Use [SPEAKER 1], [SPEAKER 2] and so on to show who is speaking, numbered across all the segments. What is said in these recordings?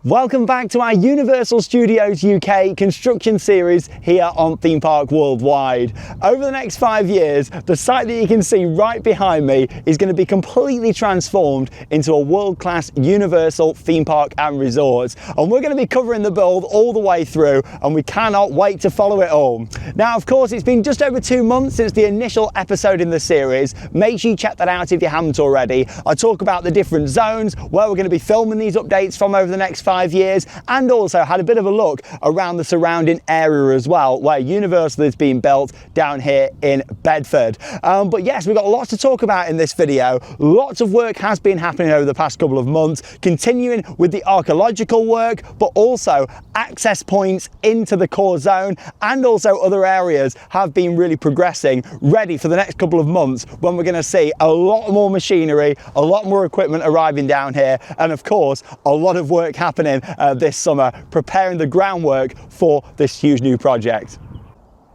[SPEAKER 1] Welcome back to our Universal Studios UK construction series here on Theme Park Worldwide. Over the next 5 years, the site that you can see right behind me is going to be completely transformed into a world-class Universal theme park and resort. And we're going to be covering the build all the way through, and we cannot wait to follow it all. Now, of course, it's been just over 2 months since the initial episode in the series. Make sure you check that out if you haven't already. I talk about the different zones, where we're going to be filming these updates from over the next 5 years, and also had a bit of a look around the surrounding area as well, where Universal is being built down here in Bedford. But yes, we've got lots to talk about in this video. Lots of work has been happening over the past couple of months, continuing with the archaeological work, but also access points into the core zone, and also other areas have been really progressing, ready for the next couple of months when we're going to see a lot more machinery, a lot more equipment arriving down here, and of course a lot of work happening this summer, preparing the groundwork for this huge new project.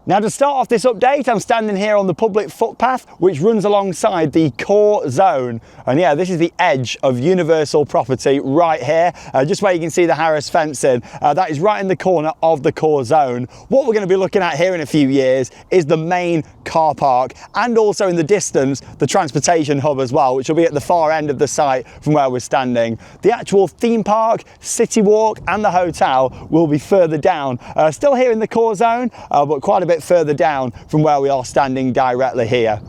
[SPEAKER 1] Now, to start off this update, I'm standing here on the public footpath which runs alongside the core zone, and yeah, this is the edge of Universal property right here, just where you can see the Harris fencing. That is right in the corner of the core zone. What we're going to be looking at here in a few years is the main car park, and also in the distance the transportation hub as well, which will be at the far end of the site from where we're standing. The actual theme park, city walk and the hotel will be further down, still here in the core zone, but quite a bit further down from where we are standing directly here.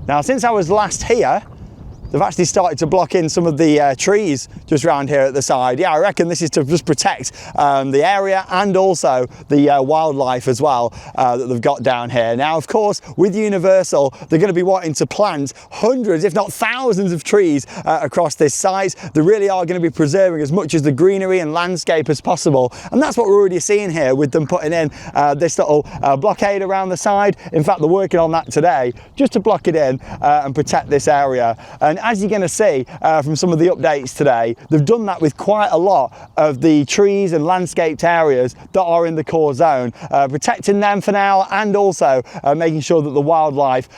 [SPEAKER 1] Now, since I was last here, they've actually started to block in some of the trees just around here at the side. Yeah, I reckon this is to just protect the area and also the wildlife as well that they've got down here. Now, of course, with Universal, they're going to be wanting to plant hundreds, if not thousands of trees across this site. They really are going to be preserving as much as the greenery and landscape as possible. And that's what we're already seeing here with them putting in this little blockade around the side. In fact, they're working on that today just to block it in and protect this area. And as you're going to see from some of the updates today, they've done that with quite a lot of the trees and landscaped areas that are in the core zone, protecting them for now, and also making sure that the wildlife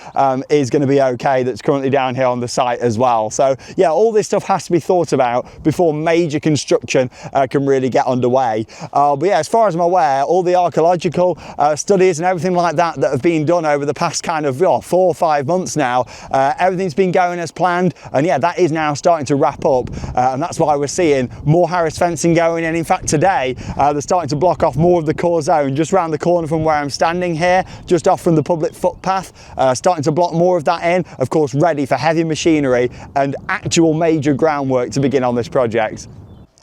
[SPEAKER 1] is going to be okay that's currently down here on the site as well. So yeah, all this stuff has to be thought about before major construction can really get underway. But yeah, as far as I'm aware, all the archaeological studies and everything like that that have been done over the past kind of 4 or 5 months now, everything's been going as planned. And yeah, that is now starting to wrap up, and that's why we're seeing more Harris fencing going in. In fact, today they're starting to block off more of the core zone just around the corner from where I'm standing here, just off from the public footpath, starting to block more of that in, of course ready for heavy machinery and actual major groundwork to begin on this project.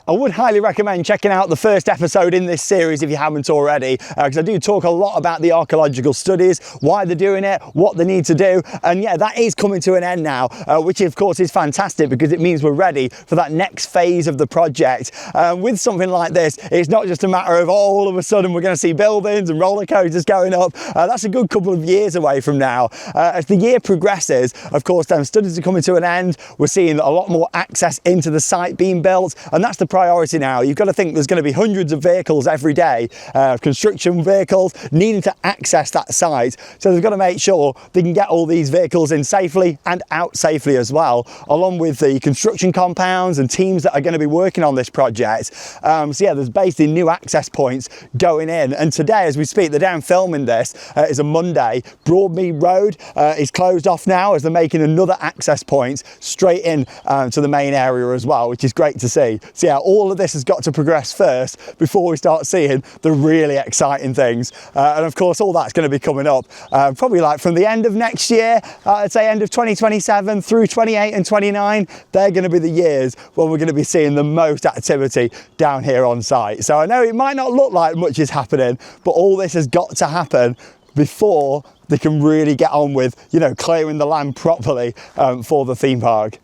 [SPEAKER 1] I would highly recommend checking out the first episode in this series if you haven't already, because I do talk a lot about the archaeological studies, why they're doing it, what they need to do, and yeah, that is coming to an end now, which of course is fantastic because it means we're ready for that next phase of the project. With something like this, it's not just a matter of all of a sudden we're going to see buildings and roller coasters going up. That's a good couple of years away from now. As the year progresses, of course, studies are coming to an end. We're seeing a lot more access into the site being built, and that's the priority now. You've got to think there's going to be hundreds of vehicles every day, construction vehicles needing to access that site. So they've got to make sure they can get all these vehicles in safely and out safely as well, along with the construction compounds and teams that are going to be working on this project. So yeah, there's basically new access points going in. And today, as we speak, the day I'm filming this is a Monday. Broadmead Road is closed off now as they're making another access point straight in to the main area as well, which is great to see. So yeah, all of this has got to progress first before we start seeing the really exciting things. And of course, all that's going to be coming up probably like from the end of next year, I'd say end of 2027 through 28 and 29. They're going to be the years when we're going to be seeing the most activity down here on site. So I know it might not look like much is happening, but all this has got to happen before they can really get on with, you know, clearing the land properly for the theme park.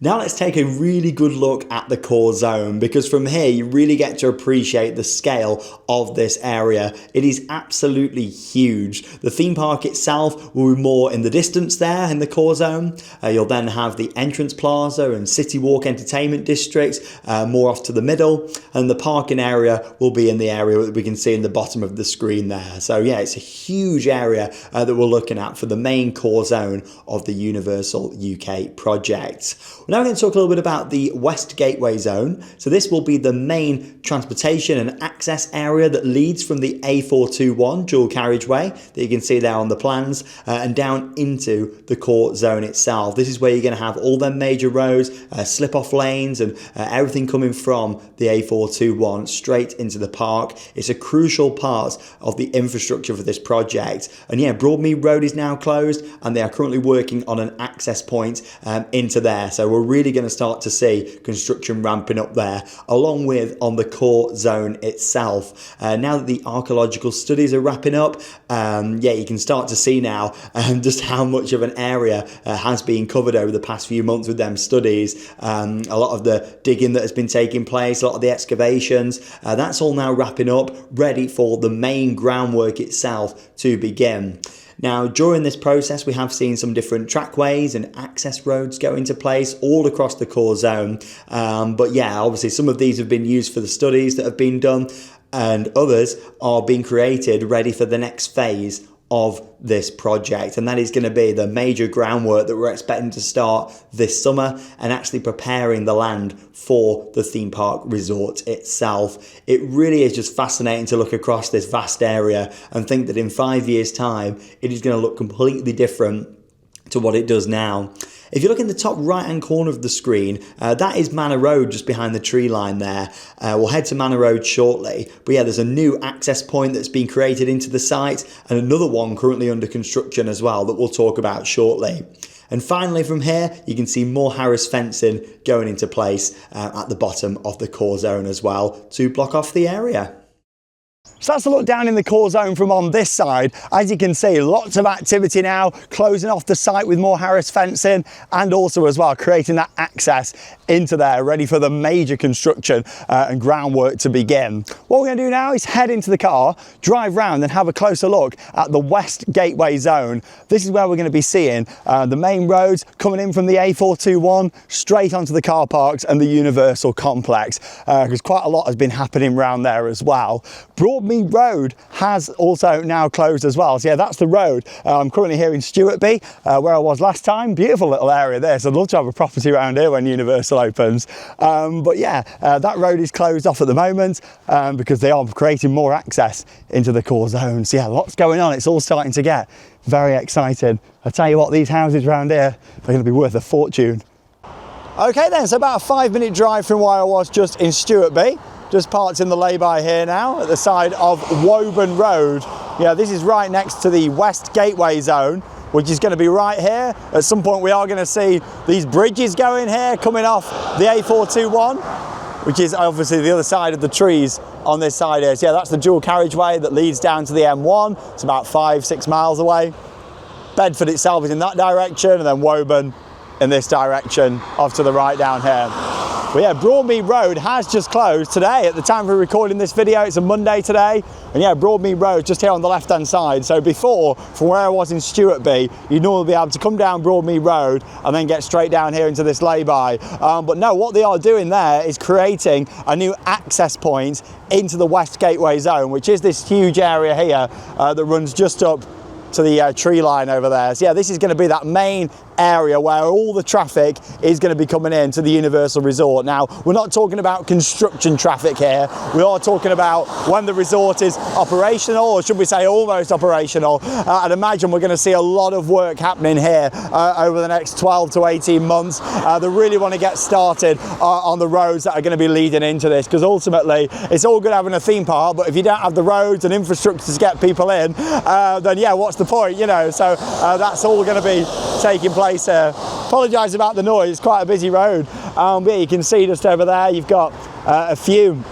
[SPEAKER 1] Now let's take a really good look at the core zone, because from here you really get to appreciate the scale of this area. It is absolutely huge. The theme park itself will be more in the distance there in the core zone. You'll then have the entrance plaza and city walk entertainment districts more off to the middle, and the parking area will be in the area that we can see in the bottom of the screen there. So yeah, it's a huge area that we're looking at for the main core zone of the Universal UK project. Now we're going to talk a little bit about the West Gateway Zone. So this will be the main transportation and access area that leads from the A421 dual carriageway that you can see there on the plans and down into the core zone itself. This is where you're going to have all them major roads, slip-off lanes and everything coming from the A421 straight into the park. It's a crucial part of the infrastructure for this project. And yeah, Broadmead Road is now closed and they are currently working on an access point into there. So we're really going to start to see construction ramping up there, along with on the core zone itself. Now that the archaeological studies are wrapping up, yeah, you can start to see now just how much of an area has been covered over the past few months with them studies. A lot of the digging that has been taking place, a lot of the excavations, that's all now wrapping up, ready for the main groundwork itself to begin. Now, during this process, we have seen some different trackways and access roads go into place all across the core zone. But yeah, obviously some of these have been used for the studies that have been done and others are being created ready for the next phase of this project, and that is going to be the major groundwork that we're expecting to start this summer and actually preparing the land for the theme park resort itself. It really is just fascinating to look across this vast area and think that in 5 years' time it is going to look completely different to what it does now. If you look in the top right hand corner of the screen, that is Manor Road just behind the tree line there. We'll head to Manor Road shortly, but yeah, there's a new access point that's been created into the site and another one currently under construction as well that we'll talk about shortly. And finally from here, you can see more Harris fencing going into place at the bottom of the core zone as well to block off the area. So that's a look down in the core zone from on this side. As you can see, lots of activity now, closing off the site with more Harris fencing and also as well creating that access into there, ready for the major construction and groundwork to begin. What we're going to do now is head into the car, drive round and have a closer look at the West Gateway Zone. This is where we're going to be seeing the main roads coming in from the A421 straight onto the car parks and the Universal Complex, because quite a lot has been happening around there as well. Broadmead Road has also now closed as well. So yeah, that's the road. I'm currently here in Stewartby, where I was last time. Beautiful little area there. So I'd love to have a property around here when Universal opens. But yeah, that road is closed off at the moment because they are creating more access into the core zone. So yeah, lots going on. It's all starting to get very exciting. I tell you what, these houses around here are going to be worth a fortune. Okay then, so about a 5-minute drive from where I was just in Stewartby. Just parked in the lay-by here now at the side of Woburn Road. Yeah, this is right next to the West Gateway Zone, which is going to be right here. At some point we are going to see these bridges going here, coming off the A421, which is obviously the other side of the trees on this side here. So yeah, that's the dual carriageway that leads down to the M1. It's about 5-6 miles away. Bedford itself is in that direction, and then Woburn in this direction off to the right down here. But yeah, Broadmead Road has just closed today. At the time we're recording this video, it's a Monday today. And yeah, Broadmead Road just here on the left-hand side. So before, from where I was in Stewartby, you'd normally be able to come down Broadmead Road and then get straight down here into this lay-by. But no, what they are doing there is creating a new access point into the West Gateway Zone, which is this huge area here that runs just up to the tree line over there. So yeah, this is going to be that main area where all the traffic is going to be coming in to the Universal Resort. Now, we're not talking about construction traffic here. We are talking about when the resort is operational, or should we say almost operational. I'd imagine we're going to see a lot of work happening here over the next 12 to 18 months. They really want to get started on the roads that are going to be leading into this, because ultimately it's all good having a theme park, but if you don't have the roads and infrastructure to get people in, then yeah, what's the point, you know? So that's all going to be taking place here. Apologise about the noise, it's quite a busy road. But yeah, you can see just over there you've got a few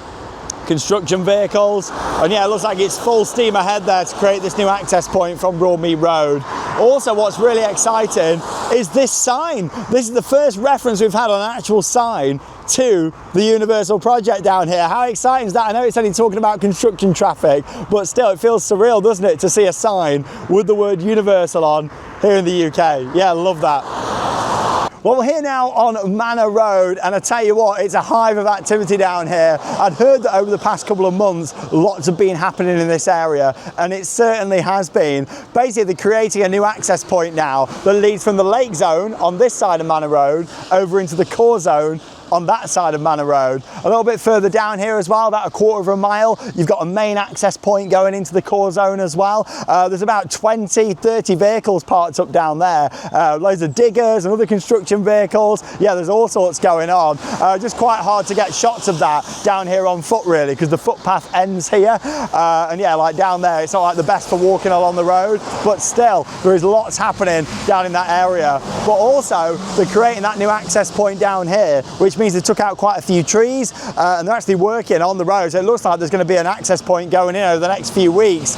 [SPEAKER 1] construction vehicles, and yeah, it looks like it's full steam ahead there to create this new access point from Broadmead Road. Also, what's really exciting is this sign. This is the first reference we've had on an actual sign to the Universal project down here. How exciting is that? I know it's only talking about construction traffic, but still it feels surreal, doesn't it, to see a sign with the word Universal on here in the UK. Yeah, I love that. Well, we're here now on Manor Road, and I tell you what, it's a hive of activity down here. I'd heard that over the past couple of months, lots have been happening in this area, and it certainly has been. Basically, they're creating a new access point now that leads from the lake zone on this side of Manor Road over into the core zone on that side of Manor Road. A little bit further down here as well, about 1/4 mile, you've got a main access point going into the core zone as well. There's about 20-30 vehicles parked up down there. Loads of diggers and other construction vehicles. Yeah, there's all sorts going on. Just quite hard to get shots of that down here on foot really, because the footpath ends here. And yeah, like down there, it's not like the best for walking along the road, but still, there is lots happening down in that area. But also, they're creating that new access point down here, which means they took out quite a few trees and they're actually working on the road. So it looks like there's going to be an access point going in over the next few weeks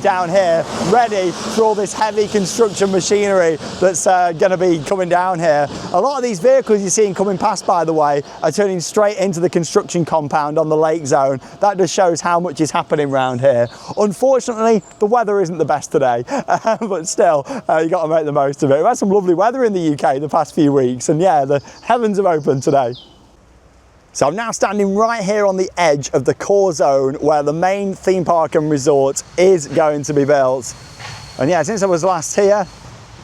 [SPEAKER 1] down here, ready for all this heavy construction machinery that's going to be coming down here. A lot of these vehicles you're seeing coming past, by the way, are turning straight into the construction compound on the lake zone. That just shows how much is happening around here. Unfortunately, the weather isn't the best today, but still, you've got to make the most of it. We've had some lovely weather in the UK the past few weeks, and yeah, the heavens have opened today. So I'm now standing right here on the edge of the core zone where the main theme park and resort is going to be built. And yeah, since I was last here,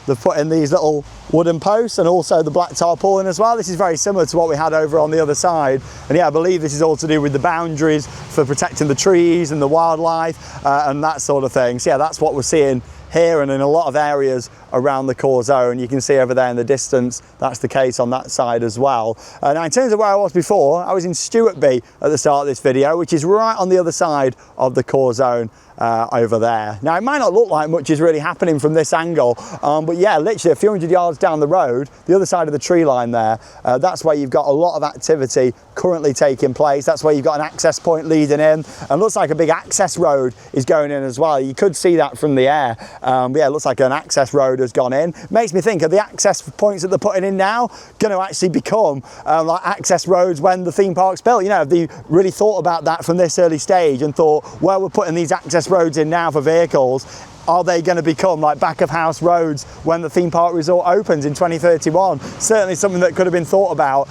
[SPEAKER 1] they've put in these little wooden posts and also the black tarpaulin as well. This is very similar to what we had over on the other side. And yeah, I believe this is all to do with the boundaries for protecting the trees and the wildlife and that sort of thing. So yeah, that's what we're seeing here and in a lot of areas around the core zone. You can see over there in the distance, that's the case on that side as well. Now in terms of where I was before, I was in Stewartby at the start of this video, which is right on the other side of the core zone over there. Now it might not look like much is really happening from this angle, but yeah, literally a few hundred yards down the road, the other side of the tree line there, that's where you've got a lot of activity currently taking place. That's where you've got an access point leading in, and looks like a big access road is going in as well. You could see that from the air. But yeah, it looks like an access road has gone in. Makes me think, are the access points that they're putting in now going to actually become like access roads when the theme park's built? You know, have they really thought about that from this early stage and thought, well, we're putting these access roads in now for vehicles, are they going to become like back of house roads when the theme park resort opens in 2031? Certainly something that could have been thought about,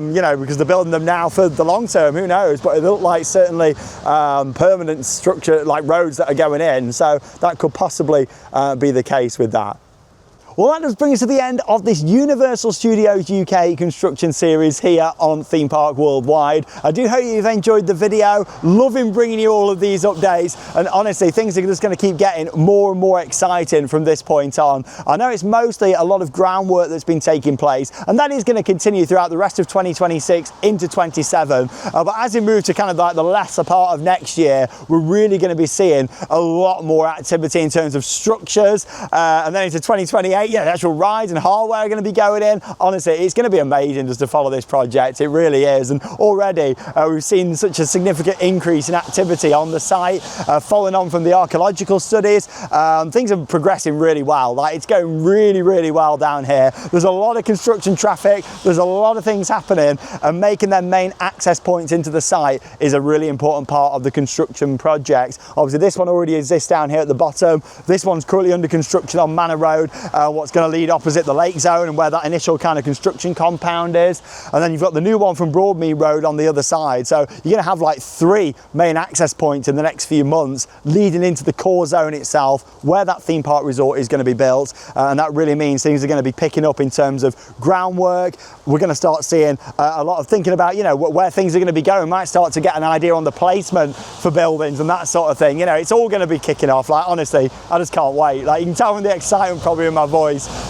[SPEAKER 1] you know, because they're building them now for the long term, who knows, but it looked like certainly permanent structure, like roads that are going in, so that could possibly be the case with that. Well, that does bring us to the end of this Universal Studios UK construction series here on Theme Park Worldwide. I do hope you've enjoyed the video. Loving bringing you all of these updates, and honestly, things are just going to keep getting more and more exciting from this point on. I know it's mostly a lot of groundwork that's been taking place, and that is going to continue throughout the rest of 2026 into 27. But as we move to kind of like the lesser part of next year, we're really going to be seeing a lot more activity in terms of structures, and then into 2028, yeah, the actual rides and hardware are going to be going in. Honestly, it's going to be amazing just to follow this project. It really is. And already we've seen such a significant increase in activity on the site, following on from the archaeological studies. Things are progressing really well. Like, it's going really, really well down here. There's a lot of construction traffic. There's a lot of things happening, and making their main access points into the site is a really important part of the construction project. Obviously, this one already exists down here at the bottom. This one's currently under construction on Manor Road. What's going to lead opposite the lake zone and where that initial kind of construction compound is. And then you've got the new one from Broadmead Road on the other side. So you're going to have like 3 main access points in the next few months leading into the core zone itself, where that theme park resort is going to be built. And that really means things are going to be picking up in terms of groundwork. We're going to start seeing a lot of thinking about, you know, where things are going to be going. We might start to get an idea on the placement for buildings and that sort of thing. You know, it's all going to be kicking off. Like, honestly, I just can't wait. Like, you can tell from the excitement probably in my voice.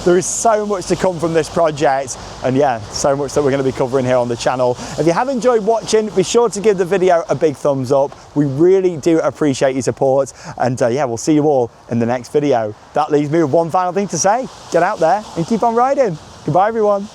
[SPEAKER 1] There is so much to come from this project, and yeah, so much that we're going to be covering here on the channel. If you have enjoyed watching, be sure to give the video a big thumbs up. We really do appreciate your support, and yeah, we'll see you all in the next video. That leaves me with one final thing to say: get out there and keep on riding. Goodbye, everyone.